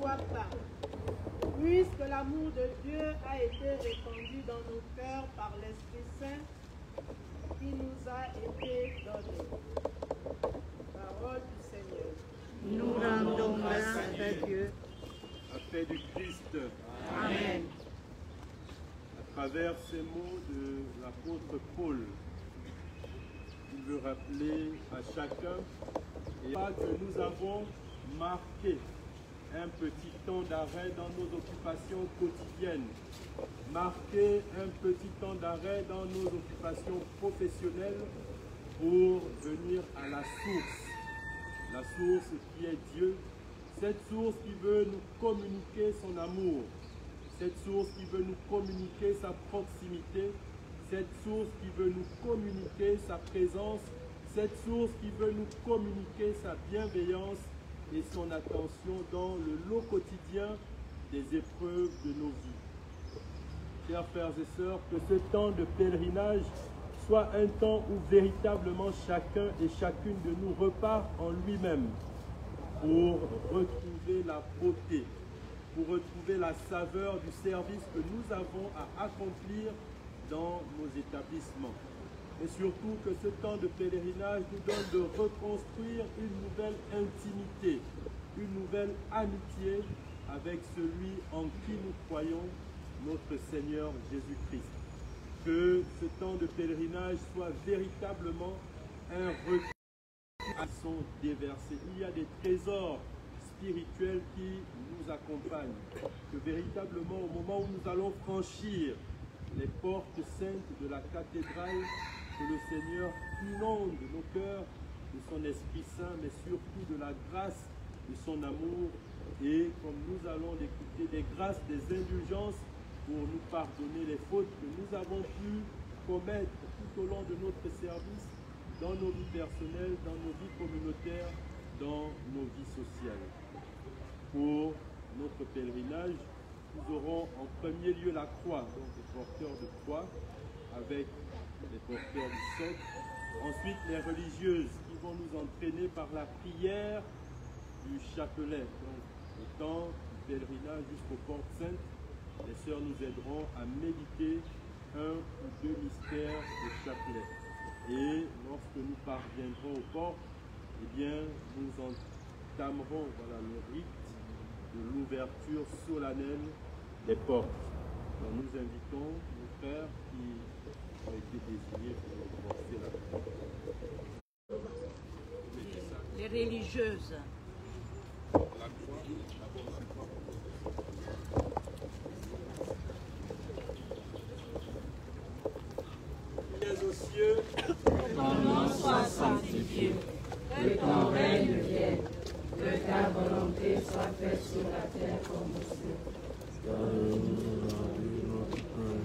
soit pas. Puisque l'amour de Dieu a été répandu dans nos cœurs par l'Esprit Saint qui nous a été donné. Parole du Seigneur. Nous rendons grâce à Dieu. La paix du Christ. Amen. À travers ces mots de l'apôtre Paul, il veut rappeler à chacun et que nous avons marqué un petit temps d'arrêt dans nos occupations quotidiennes, marquer un petit temps d'arrêt dans nos occupations professionnelles pour venir à la source qui est Dieu, cette source qui veut nous communiquer son amour, cette source qui veut nous communiquer sa proximité, cette source qui veut nous communiquer sa présence, cette source qui veut nous communiquer sa bienveillance et son attention dans le lot quotidien des épreuves de nos vies. Chers frères et sœurs, que ce temps de pèlerinage soit un temps où véritablement chacun et chacune de nous repart en lui-même pour retrouver la beauté, pour retrouver la saveur du service que nous avons à accomplir dans nos établissements. Et surtout que ce temps de pèlerinage nous donne de reconstruire une nouvelle intimité, une nouvelle amitié avec celui en qui nous croyons, notre Seigneur Jésus-Christ. Que ce temps de pèlerinage soit véritablement un retour à son déversé. Il y a des trésors spirituels qui nous accompagnent. Que véritablement, au moment où nous allons franchir les portes saintes de la cathédrale, que le Seigneur inonde nos cœurs de son Esprit Saint, mais surtout de la grâce de son amour. Et comme nous allons l'écouter, des grâces, des indulgences pour nous pardonner les fautes que nous avons pu commettre tout au long de notre service, dans nos vies personnelles, dans nos vies communautaires, dans nos vies sociales. Pour notre pèlerinage, nous aurons en premier lieu la croix, donc les porteurs de croix, avec les porteurs du socle. Ensuite, les religieuses qui vont nous entraîner par la prière du chapelet. Donc, le temps du pèlerinage jusqu'aux portes saintes, les sœurs nous aideront à méditer un ou deux mystères du chapelet. Et lorsque nous parviendrons aux portes, eh bien, nous entamerons le rite de l'ouverture solennelle des portes. Donc, nous invitons nos frères qui ont été désignés pour porter la croix. Les religieuses. Aux cieux, que ton nom soit sanctifié, que ton règne vienne, que ta volonté soit faite sur la terre comme au ciel. Donne-nous aujourd'hui notre pain.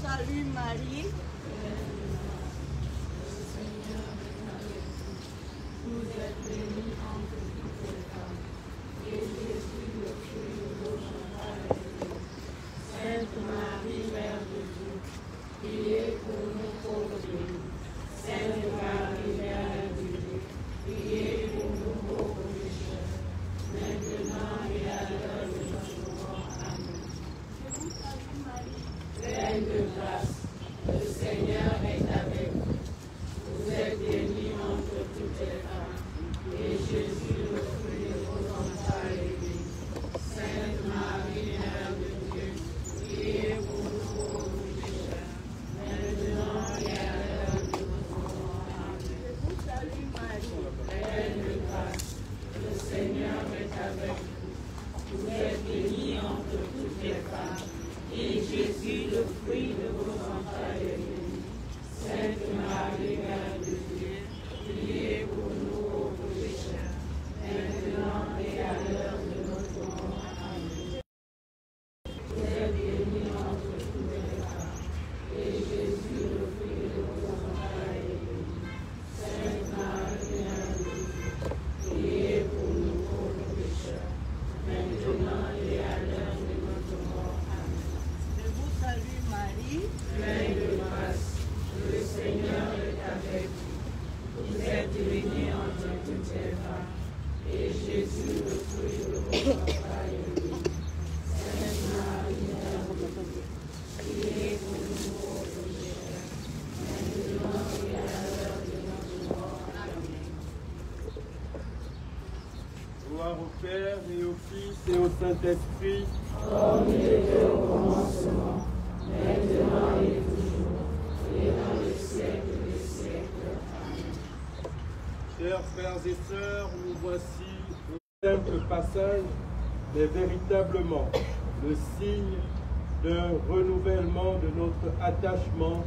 salue Marie. Vous êtes bénie entre toutes les femmes, et Jésus, le fruit de vos entrailles, est béni. Sainte Marie, Mère de Dieu, priez pour nous pauvres pécheurs. Sainte Marie, Mère de Dieu, priez pour nous pauvres pécheurs, maintenant et à l'heure de notre mort. Amen. Je vous salue Marie. Pleine de grâce, le Seigneur est avec vous. Vous êtes bénie entre toutes les femmes, et Jésus, le fruit de vos entrailles, est béni. Sainte Marie, Mère de Dieu, priez pour nous pauvres pécheurs, maintenant et à l'heure de notre mort. Amen. Je vous salue Marie. Pleine de grâce, le Seigneur est avec vous. Vous êtes bénie entre toutes les femmes, et Jésus, le fruit de vos entrailles, est béni. Sainte Marie, Mère de Dieu, priez pour nous pauvres pécheurs, maintenant et à l'heure de notre mort. Amen. Vous êtes bénie entre toutes les femmes, et Jésus, le fruit de vos entrailles, est béni. Sainte Marie, Mère de Dieu, priez pour nous pauvres pécheurs, maintenant et à l'heure de notre mort. Amen. Je vous salue Marie. Pleine de grâce, le Seigneur est avec vous. Vous êtes bénie entre toutes les femmes, et Jésus, le fruit de vos entrailles, est béni. Sainte Marie, Mère de Dieu, priez pour nous pauvres pécheurs, maintenant et à l'heure de notre mort. Amen. Gloire au Père et au Fils et au Saint-Esprit. Comme il était au commencement, maintenant et toujours, et dans les siècles des siècles. Amen. Chers frères et sœurs, nous voici au simple passage, mais véritablement le signe d'un renouvellement de notre attachement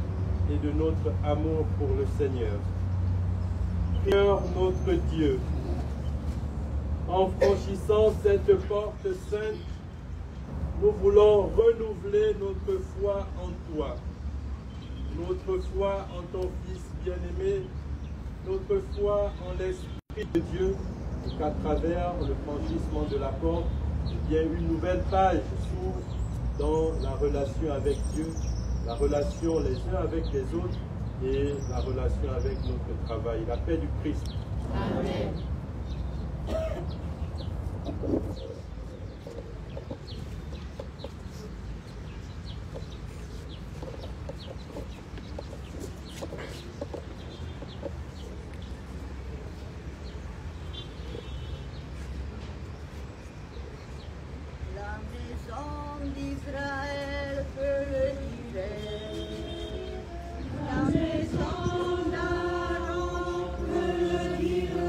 et de notre amour pour le Seigneur. Seigneur notre Dieu, en franchissant cette porte sainte, nous voulons renouveler notre foi en toi, notre foi en ton Fils bien-aimé, notre foi en l'Esprit de Dieu, et qu'à travers le franchissement de la porte, eh bien, une nouvelle page s'ouvre dans la relation avec Dieu, la relation les uns avec les autres et la relation avec notre travail. La paix du Christ. Amen. La maison d'Israël peut le dire. La maison d'Aaron peut le dire.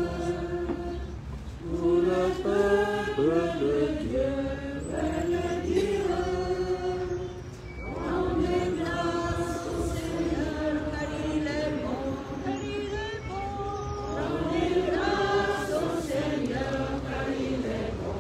Tout le peuple de Dieu. Peut le dire. Rendez grâce au Seigneur car il est bon, car il est bon. Rendez grâce au Seigneur car il est bon.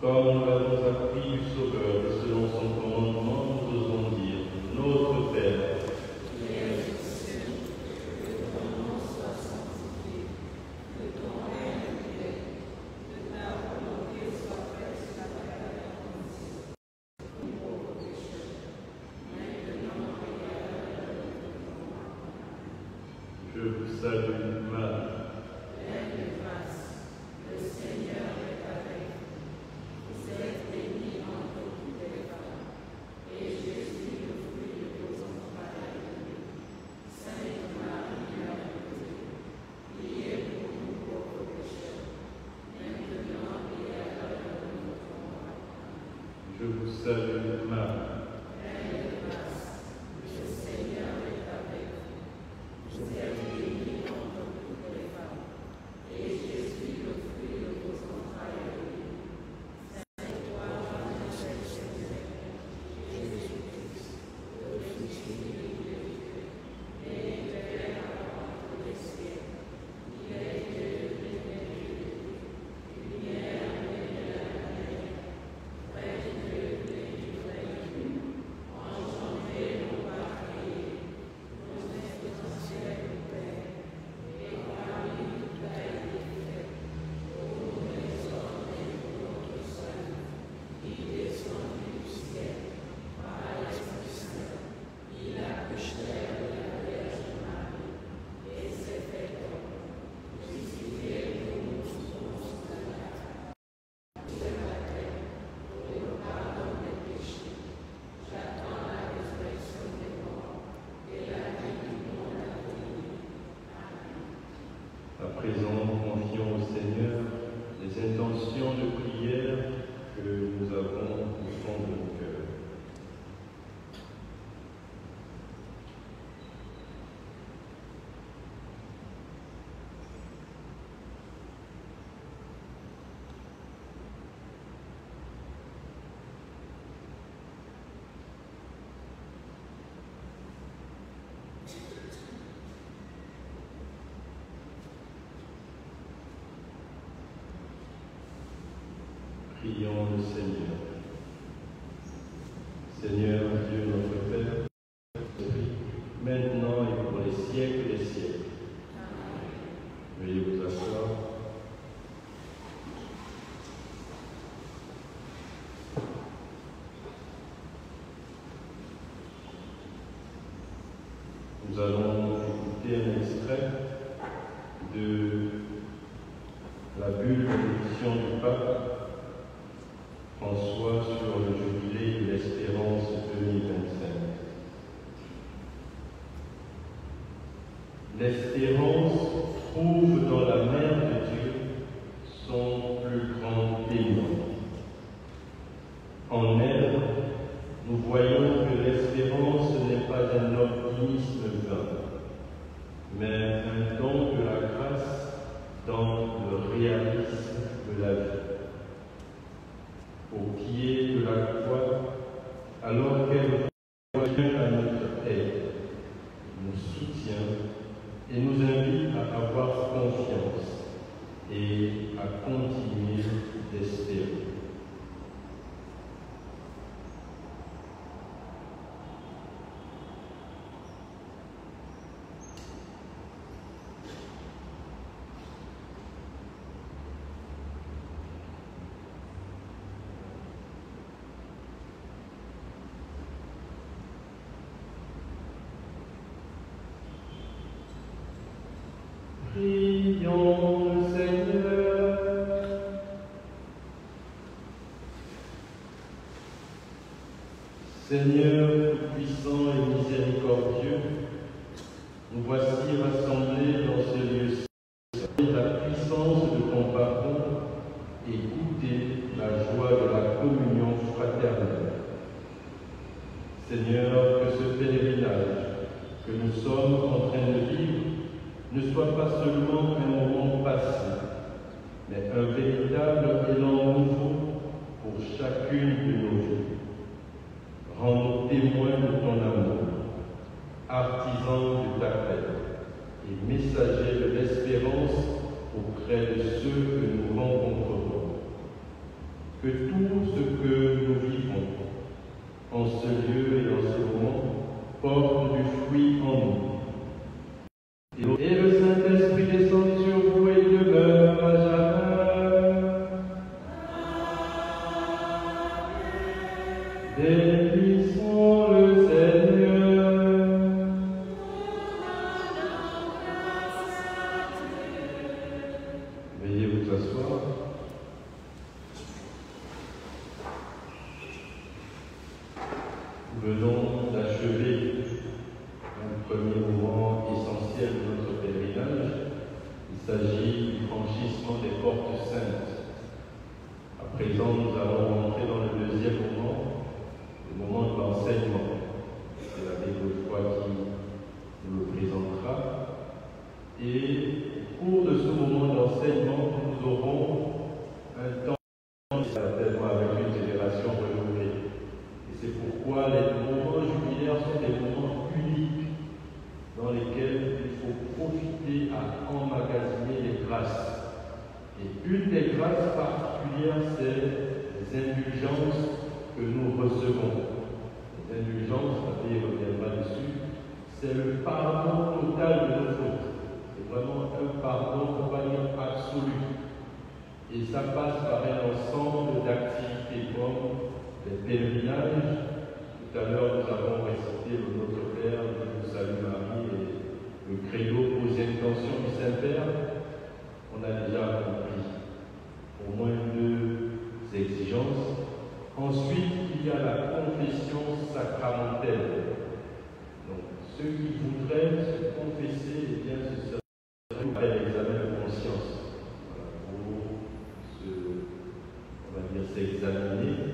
Comme nous l'avons appris du Sauveur et selon son commandement, nous osons dire Notre Père. Je vous salue, Marie. Pleine de grâce, le Seigneur est avec vous. Vous êtes bénie entre toutes les femmes, et Jésus, le fruit de vos entrailles, est béni. Sainte Marie, Mère de Dieu, priez pour nous pauvres pécheurs, maintenant et à l'heure de notre mort. Je vous salue, Marie. Pleine de grâce, le Seigneur est avec vous. Vous êtes bénie entre toutes les femmes, et Jésus, le fruit de vos entrailles, est béni. Sainte Marie, Mère du Seigneur, Jésus-Christ, le Fils unique de Dieu, né de Père avant tous les siècles, il a été élevé des Dieu, lumière venue de la lumière, vrai Dieu venu du vrai Dieu, engendré non pas créé, nos essentiels du Père, et par lui tout a été fait, pour nous les hommes et pour notre salut, il descendu du ciel, par l'Esprit Saint, il a couché avec la Vierge Marie, et s'est fait homme, crucifié pour nous sous Ponce Pilate, de la terre, pour le pardon des péchés. J'attends la résurrection des morts et la vie du monde à venir. À présent, confions au Seigneur les intentions de prière que nous avons au fond de nos cœurs. Prions le Seigneur. Seigneur Dieu notre Père, maintenant et pour les siècles des siècles. Veuillez vous asseoir. Nous allons écouter un extrait de la bulle d'édition du pape François sur le jubilé de l'Espérance 2025. L'espérance trouve dans la Mère de Dieu son plus grand témoin. En elle, nous voyons que l'espérance n'est pas un optimisme vain, mais un don de la grâce dans le réalisme de la vie. Au pied de la croix, alors qu'elle vient à notre aide, nous soutient et nous invite à avoir confiance et à continuer d'espérer. Prions le Seigneur. Seigneur puissant et miséricordieux, nous voici rassemblés dans ce lieu saint, la puissance de ton pardon et goûter la joie de la communion fraternelle. Seigneur, que ce pèlerinage que nous sommes en train de vivre ne soit pas seulement un moment passé, mais un véritable élan nouveau pour chacune de nos vies. Rends-nous témoins de ton amour, artisans de ta paix et messagers de l'espérance auprès de ceux que nous rencontrerons. que tout ce que nous vivons en ce lieu et en ce moment porte du fruit en nous. Et le Saint-Esprit descende sur vous et demeure à jamais. Bénissons le Seigneur. Veuillez vous asseoir. Nous venons d'achever un premier moment essentiel de notre pèlerinage. Il s'agit du franchissement des portes saintes. À présent, nous allons entrer dans le deuxième moment, le moment de l'enseignement. C'est l'abbé Godefroy qui nous le présentera. Et au cours de ce moment d'enseignement, nous aurons un temps certainement avec une génération renouvelée. Et c'est pourquoi les moments jubilaires sont des moments uniques dans lesquels il faut profiter à emmagasiner les grâces. Et une des grâces particulières, c'est les indulgences que nous recevons. Les indulgences, l'abbé reviendra dessus, c'est le pardon total de nos fautes. C'est vraiment un pardon, on va dire, absolu. Et ça passe par un ensemble d'activités comme les pèlerinages. Tout à l'heure, nous avons récité le Notre Père, le Salut Marie et le credo aux intentions du Saint-Père. On a déjà compris au moins deux exigences. Ensuite, il y a la confession sacramentelle. Donc, ceux qui voudraient se confesser, eh bien, ce serait l'examen de conscience. Voilà, pour on va dire, s'examiner.